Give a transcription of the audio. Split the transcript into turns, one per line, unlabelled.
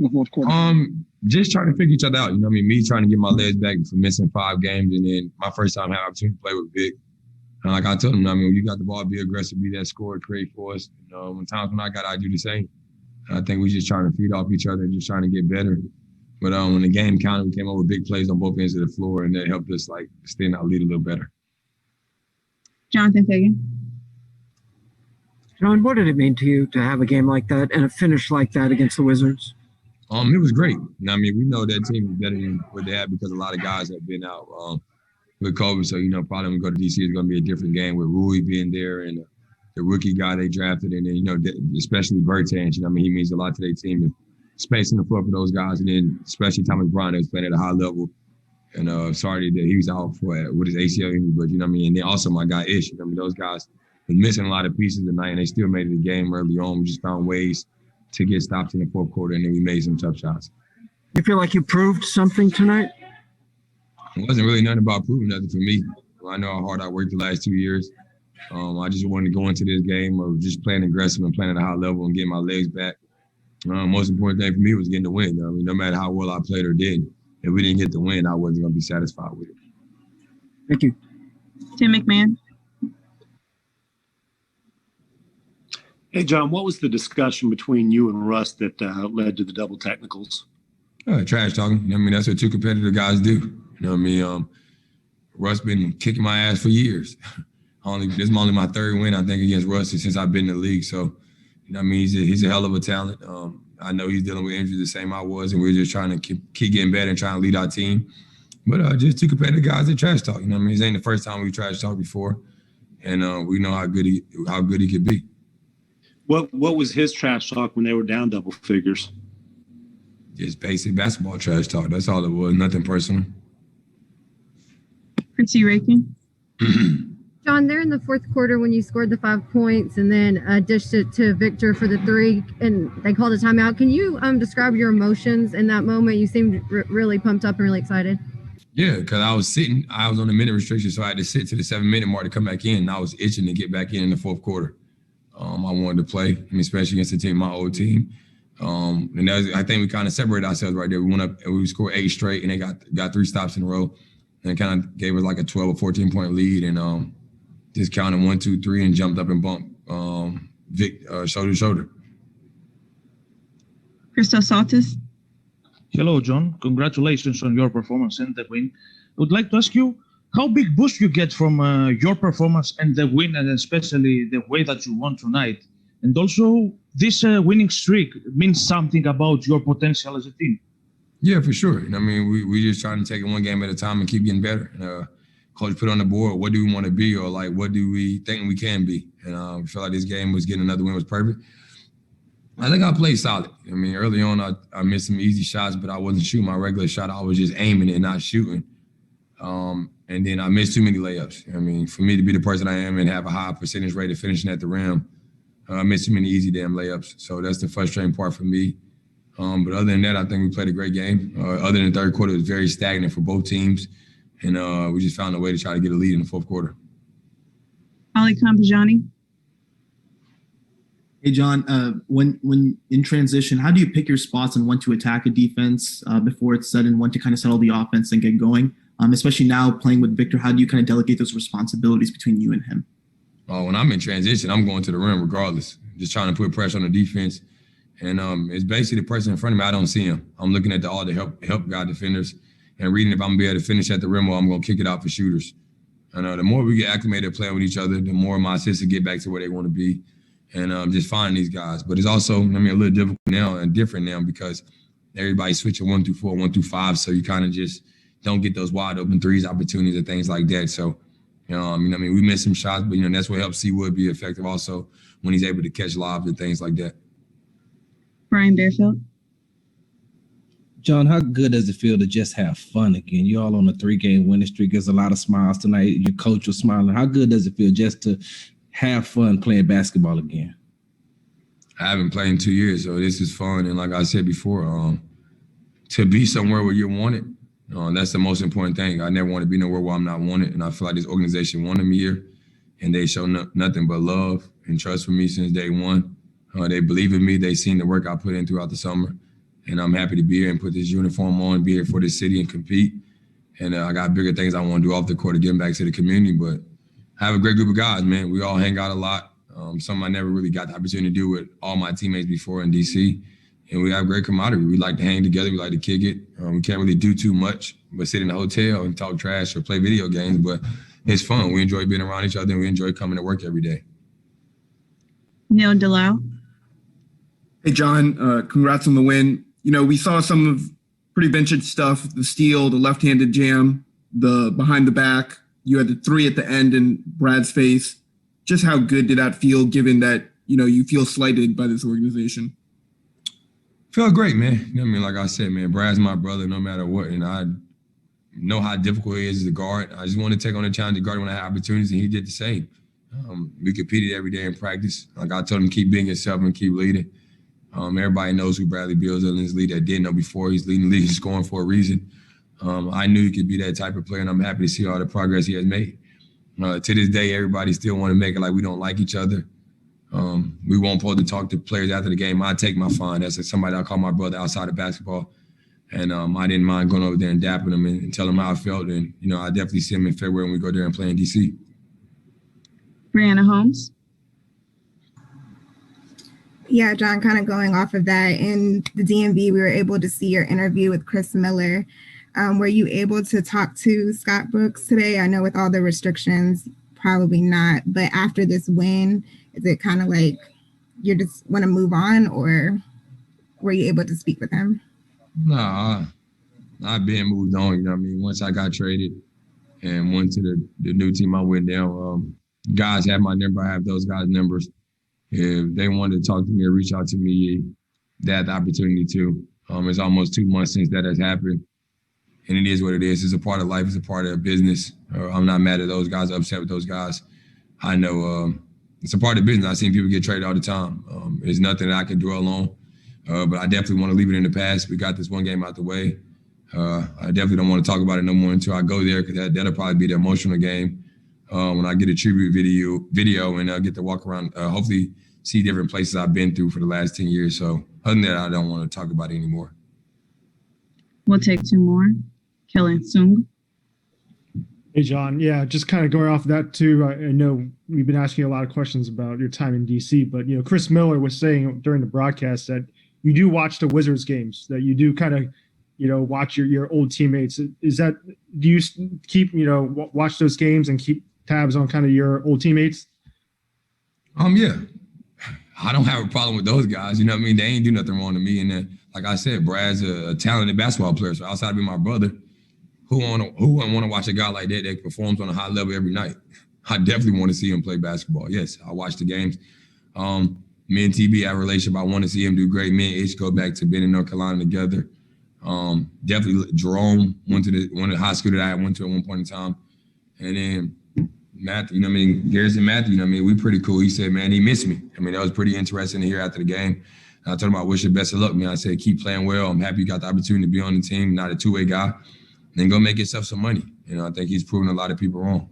in the fourth quarter?
Just trying to figure each other out. You know what I mean? Me trying to get my legs back from missing 5 games, and then my first time having opportunity to play with Vic. And like I told him, I mean, when you got the ball, be aggressive, be that scorer, create for us. You know, when times when I got, I do the same. And I think we just trying to feed off each other and just trying to get better. But when the game counted, we came up with big plays on both ends of the floor, and that helped us like extend our lead a little better.
Jonathan Fagan.
John, what did it mean to you to have a game like that and a finish like that against the Wizards?
It was great. You know, I mean, we know that team is better than what they had because a lot of guys have been out with COVID. So, you know, probably when we go to DC, it's going to be a different game with Rui being there and the rookie guy they drafted. And then, you know, especially Bertans, you know, I mean, he means a lot to their team. And spacing the floor for those guys. And then especially Thomas Bryant, who's playing at a high level. And sorry that he was out with his ACL injury, but, you know what I mean? And then also my guy Ish. You know what I mean? Those guys were missing a lot of pieces tonight, and they still made it a game early on. We just found ways to get stops in the fourth quarter, and then we made some tough shots.
You feel like you proved something tonight?
It wasn't really nothing about proving nothing for me. I know how hard I worked the last 2 years. I just wanted to go into this game of just playing aggressive and playing at a high level and getting my legs back. Most important thing for me was getting the win. I mean, no matter how well I played or did, if we didn't get the win, I wasn't going to be satisfied with it.
Thank you.
Tim McMahon.
Hey, John, what was the discussion between you and Russ that led to the double technicals?
Trash talking. I mean, that's what 2 competitive guys do. You know what I mean? Russ been kicking my ass for years. This is only my 3rd win, I think, against Russ since I've been in the league. So, you know what I mean? He's a hell of a talent. I know he's dealing with injuries the same I was, and we're just trying to keep getting better and trying to lead our team. But just 2 competitive guys that trash talk. You know what I mean? This ain't the first time we trash talked before, and we know how good he could be.
What was his trash talk when they were down double figures?
Just basic basketball trash talk. That's all it was. Nothing personal.
Chrissy Rakin.
John, there in the fourth quarter when you scored the 5 points and then dished it to Victor for the 3, and they called a timeout. Can you describe your emotions in that moment? You seemed really pumped up and really excited.
Yeah, because I was on the minute restriction, so I had to sit to the 7-minute mark to come back in. And I was itching to get back in the fourth quarter. I wanted to play, and especially against the team, my old team. And I think we kind of separated ourselves right there. We went up and we scored 8 straight, and they got 3 stops in a row, and it kind of gave us like a 12 or 14-point lead, and just counted 1, 2, 3, and jumped up and bumped Vic shoulder to shoulder.
Christos Saltis.
Hello, John. Congratulations on your performance and the win. I would like to ask you, how big boost you get from your performance and the win, and especially the way that you won tonight? And also, this winning streak means something about your potential as a team.
Yeah, for sure. I mean, we just trying to take it one game at a time and keep getting better. And, coach put on the board, what do we want to be, or like what do we think we can be? And I feel like this game was getting another win was perfect. I think I played solid. I mean, early on, I missed some easy shots, but I wasn't shooting my regular shot. I was just aiming it, not shooting. And then I missed too many layups. I mean, for me to be the person I am and have a high percentage rate of finishing at the rim, I missed too many easy damn layups. So that's the frustrating part for me. But other than that, I think we played a great game. Other than the third quarter, it was very stagnant for both teams. And we just found a way to try to get a lead in the fourth quarter.
Ali Kampajani.
Hey, John, when in transition, how do you pick your spots and when to attack a defense before it's said and when to kind of settle the offense and get going? Especially now playing with Victor, how do you kind of delegate those responsibilities between you and him?
When I'm in transition, I'm going to the rim regardless, just trying to put pressure on the defense. And it's basically the person in front of me, I don't see him. I'm looking at all the help guy defenders and reading if I'm going to be able to finish at the rim or I'm going to kick it out for shooters. And the more we get acclimated playing with each other, the more my assistants get back to where they want to be. And just finding these guys. But it's also, a little difficult now and different now because everybody's switching 1 through 4, 1 through 5. So you kind of just don't get those wide open threes opportunities and things like that. So, we missed some shots, but, that's what helps C-Wood be effective also when he's able to catch lobs and things like that.
Brian Bearfield.
John, how good does it feel to just have fun again? You're all on a 3-game winning streak. There's a lot of smiles tonight. Your coach was smiling. How good does it feel just to have fun playing basketball again?
I haven't played in 2 years, so this is fun. And like I said before, to be somewhere where you're wanted, that's the most important thing. I never want to be nowhere where I'm not wanted. And I feel like this organization wanted me here, and they show nothing but love and trust for me since day one. They believe in me. They've seen the work I put in throughout the summer. And I'm happy to be here and put this uniform on, be here for this city and compete. And I got bigger things I want to do off the court to give back to the community. But I have a great group of guys, man. We all hang out a lot. Something I never really got the opportunity to do with all my teammates before in DC. And we have great camaraderie. We like to hang together. We like to kick it. We can't really do too much, but sit in the hotel and talk trash or play video games. But it's fun. We enjoy being around each other, and we enjoy coming to work every day.
Neil Delau.
Hey, John, congrats on the win. You know, we saw some of pretty vintage stuff, the steal, the left-handed jam, the behind the back. You had the three at the end in Brad's face. Just how good did that feel, given that, you know, you feel slighted by this organization?
Felt great, man. You know what I mean? Like I said, man, Brad's my brother no matter what. And I know how difficult it is to guard. I just want to take on the challenge to guard when I have opportunities, and he did the same. We competed every day in practice. Like I told him, keep being yourself and keep leading. Everybody knows who Bradley Beal is in this league that didn't know before. He's leading the league and scoring for a reason. I knew he could be that type of player, and I'm happy to see all the progress he has made. To this day, everybody still want to make it like we don't like each other. We won't supposed to talk to players after the game. I take my fine. That's somebody I call my brother outside of basketball. And I didn't mind going over there and dapping him and telling him how I felt. And, you know, I definitely see him in February when we go there and play in D.C.
Brianna Holmes.
Yeah, John, kind of going off of that, in the DMV, we were able to see your interview with Chris Miller. Were you able to talk to Scott Brooks today? I know with all the restrictions, probably not. But after this win, is it kind of like you just want to move on, or were you able to speak with him?
Nah, I've been moved on. You know what I mean? Once I got traded and went to the new team I went down, guys have my number. I have those guys' numbers. If they wanted to talk to me or reach out to me, they had the opportunity to. It's almost 2 months since that has happened. And it is what it is. It's a part of life. It's a part of business. I'm not mad at those guys, upset with those guys. I know it's a part of business. I've seen people get traded all the time. It's nothing that I can dwell on. But I definitely want to leave it in the past. We got this one game out the way. I definitely don't want to talk about it no more until I go there, because that'll probably be the emotional game when I get a tribute video and I'll get to walk around, hopefully see different places I've been through for the last 10 years. So other than that, I don't want to talk about it anymore.
We'll take two more. Kellen Sung.
Hey, John. Yeah, just kind of going off of that too. I know we've been asking you a lot of questions about your time in DC, but, you know, Chris Miller was saying during the broadcast that you do watch the Wizards games, that you do kind of, you know, watch your old teammates. Is that, do you keep, you know, watch those games and keep tabs on kind of your old teammates?
Yeah. I don't have a problem with those guys. You know what I mean? They ain't do nothing wrong to me. And then, like I said, Brad's a talented basketball player. So outside of being my brother, who wouldn't want to watch a guy like that performs on a high level every night? I definitely want to see him play basketball. Yes, I watch the games. Me and TB have a relationship. I want to see him do great. Me and H go back to being in North Carolina together. Definitely Jerome went to one of the high school that I went to at one point in time. And then Matthew, you know what I mean? Garrison Matthew, you know what I mean? We pretty cool. He said, man, he missed me. I mean, that was pretty interesting to hear after the game. And I told him I wish you best of luck, man. I said, keep playing well. I'm happy you got the opportunity to be on the team, not a two-way guy. And then go make yourself some money. You know, I think he's proven a lot of people wrong.